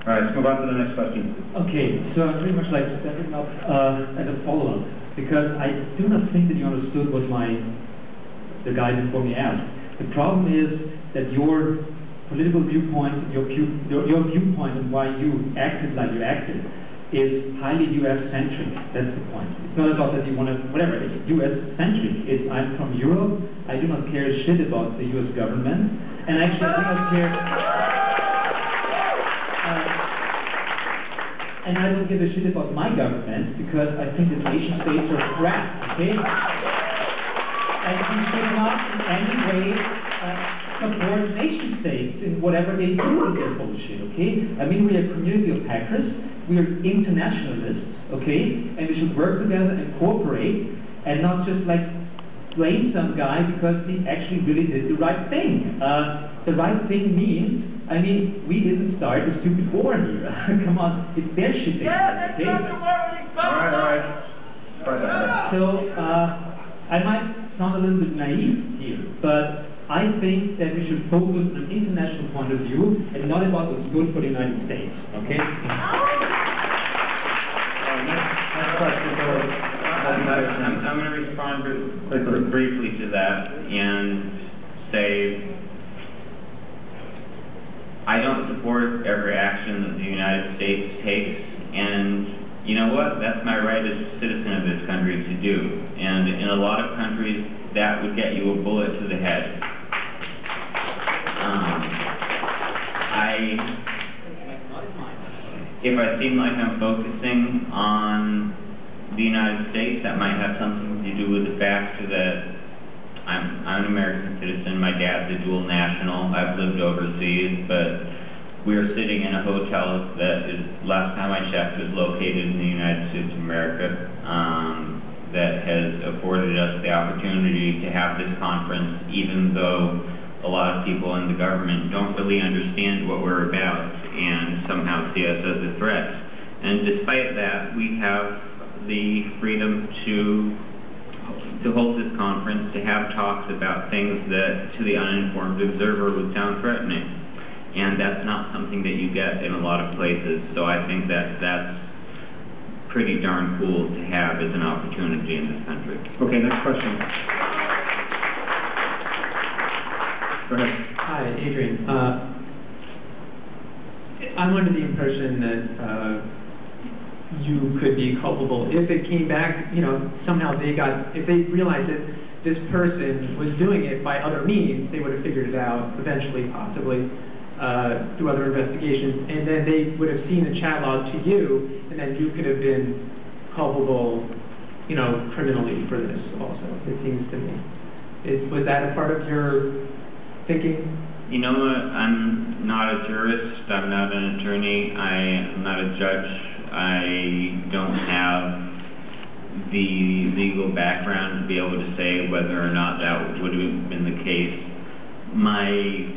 All right, let's move on to the next question. Okay, so I'd pretty much like stepping up as a follow-up, because I do not think that you understood what the guy before me asked. The problem is that your political viewpoint, your viewpoint and why you acted like you acted is highly US-centric. That's the point. It's not about that you want to, whatever, it's US-centric. It's I'm from Europe, I do not care shit about the US government, and actually I do not care... and I don't give a shit about my government because I think the nation states are crap, okay? And we should not in any way support nation states in whatever they do with their bullshit, okay? I mean, we are a community of hackers, we are internationalists, okay? And we should work together and cooperate and not just like blame some guy because he actually really did the right thing. The right thing means, I mean, we didn't start a stupid war here. Come on, it's their shit. Yeah, that's not the war we started. All right. So, I might sound a little bit naive here, but I think that we should focus on an international point of view and not about what's good for the United States. Okay? Next question. I'm going to respond briefly to that and say, I don't support every action that the United States takes, and you know what? That's my right as a citizen of this country to do. And in a lot of countries, that would get you a bullet to the head. If I seem like I'm focusing on the United States, that might have something to do with the fact that I'm an American citizen, my dad's a dual national, I've lived overseas, but we are sitting in a hotel that is, last time I checked, was located in the United States of America, that has afforded us the opportunity to have this conference, even though a lot of people in the government don't really understand what we're about and somehow see us as a threat. And despite that, we have the freedom to hold this conference, to have talks about things that to the uninformed observer would sound threatening. And that's not something that you get in a lot of places. So I think that that's pretty darn cool to have as an opportunity in this country. Okay, next question. Go ahead. Hi, Adrian. I'm under the impression that you could be culpable if it came back, you know, somehow if they realized that this person was doing it by other means, they would have figured it out eventually, possibly, through other investigations, and then they would have seen the chat log to you, and then you could have been culpable, you know, criminally for this also, it seems to me. Was that a part of your thinking? You know what, I'm not a jurist, I'm not an attorney, I'm not a judge, I don't have the legal background to be able to say whether or not that would have been the case. My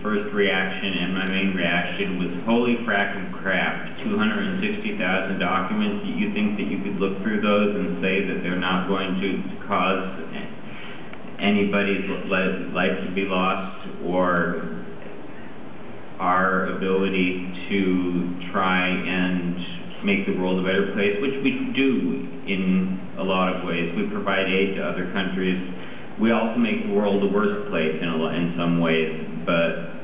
first reaction and my main reaction was, holy fracking crap, 260,000 documents, you think that you could look through those and say that they're not going to cause anybody's life to be lost, or our ability to try and make the world a better place, which we do in a lot of ways. We provide aid to other countries. We also make the world a worse place in some ways, but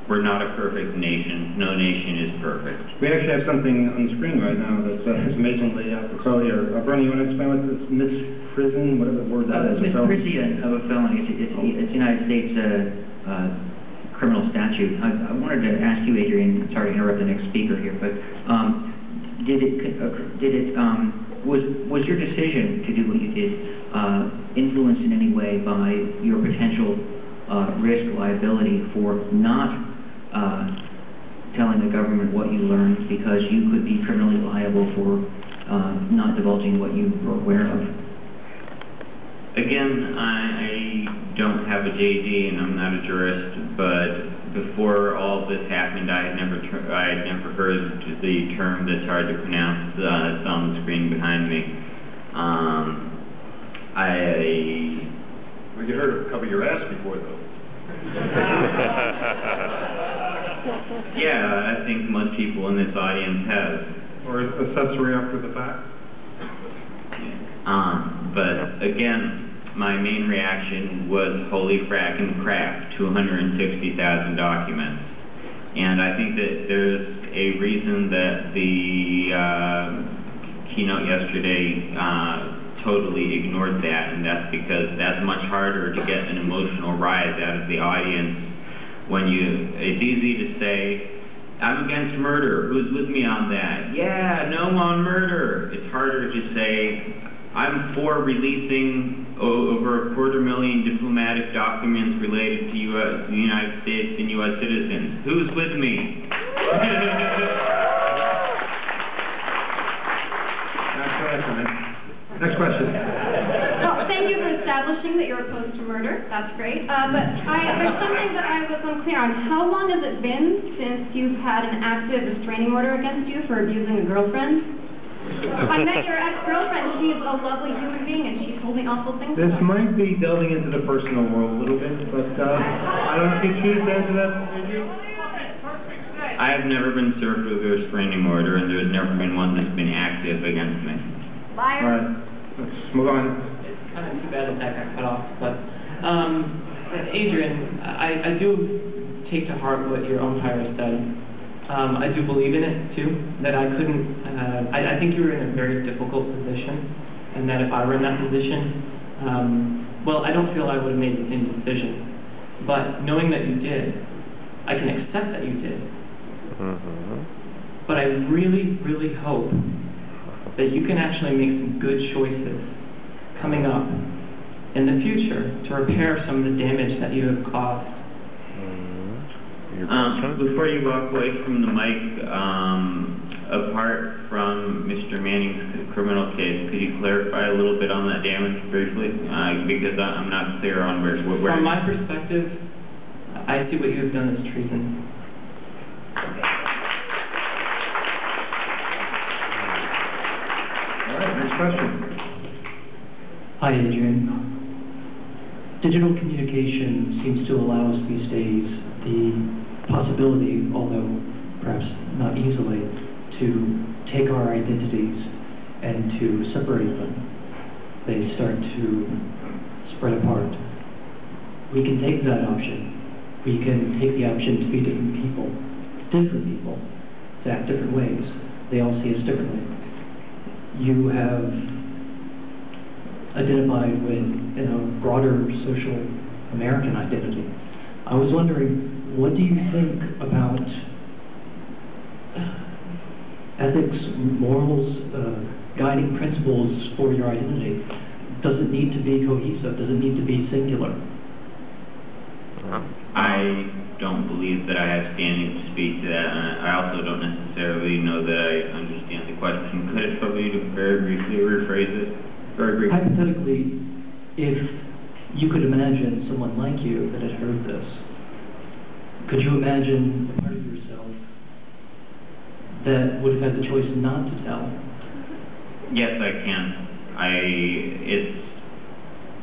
we're not a perfect nation. No nation is perfect. We actually have something on the screen right now that's amazingly apropos here. Bernie, you want to explain what this misprison, whatever the word that is? Misprision of a felony. It's United States criminal statute. I wanted to ask you, Adrian, sorry to interrupt the next speaker here, but was your decision to do what you did influenced in any way by your potential risk liability for not telling the government what you learned, because you could be criminally liable for not divulging what you were aware of? Again, I don't have a JD and I'm not a jurist, but before all this happened, I had never heard the term that's hard to pronounce. It's on the screen behind me. Well, you heard it cover your ass before, though. Yeah, I think most people in this audience have. Or accessory after the fact? But again, my main reaction was holy frackin' crap, 260,000 documents. And I think that there's a reason that the keynote yesterday totally ignored that, and that's because that's much harder to get an emotional rise out of the audience when it's easy to say, I'm against murder, who's with me on that? Yeah, no on murder. It's harder to say, I'm for releasing over 250,000 diplomatic documents related to the United States and U.S. citizens. Who's with me? Next question. Well, thank you for establishing that you're opposed to murder. That's great. But there's something that I was unclear on. How long has it been since you've had an active restraining order against you for abusing a girlfriend? I met your ex-girlfriend. She's a lovely human being, and she's told me awful things. This might be delving into the personal world a little bit, but I don't know if you choose to answer that. I have never been served with a restraining order, and there's never been one that's been active against me. Liar. All right, let's move on. It's kind of too bad that got cut off, but Adrian, I do take to heart what your umpire said. I do believe in it too, that I couldn't, I think you were in a very difficult position, and that if I were in that position, well, I don't feel I would have made the same decision. But knowing that you did, I can accept that you did. But I really, really hope that you can actually make some good choices coming up in the future to repair some of the damage that you have caused. Before you walk away from the mic, apart from Mr. Manning's criminal case, could you clarify a little bit on that damage briefly? Because I'm not clear on where. From my perspective, I see what you have done as treason. All right, next question. Hi, Adrian. Digital communication seems to allow us these days the possibility, although perhaps not easily, to take our identities and to separate them. They start to spread apart. We can take that option. We can take the option to be different people, to act different ways. They all see us differently. You have identified with a broader social American identity. I was wondering, what do you think about ethics, morals, guiding principles for your identity? Does it need to be cohesive? Does it need to be singular? I don't believe that I have standing to speak to that, and I also don't necessarily know that I understand the question. Could it probably very briefly rephrase it? Very briefly. Hypothetically, if you could imagine someone like you that had heard this, could you imagine a part of yourself that would have had the choice not to tell? Yes, I can.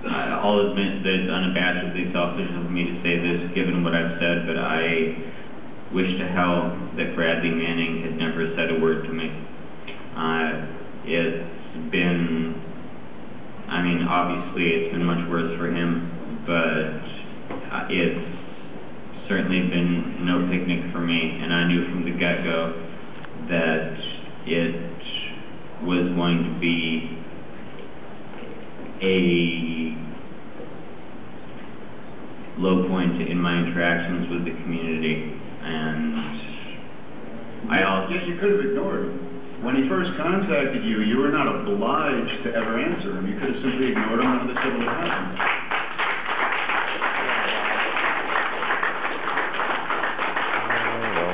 I'll admit that it's unabashedly selfish of me to say this, given what I've said, but I wish to hell that Bradley Manning had never said a word to me. It's been, obviously it's been much worse for him, but it's certainly been no picnic for me, and I knew from the get-go that it was going to be a low point in my interactions with the community, and I also... Yes, you could have ignored him. When he first contacted you, you were not obliged to ever answer him. You could have simply ignored him and said what happened.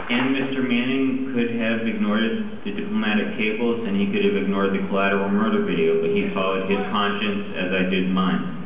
And Mr. Manning could have ignored the diplomatic cables, and he could have ignored the collateral murder video, but he followed his conscience as I did mine.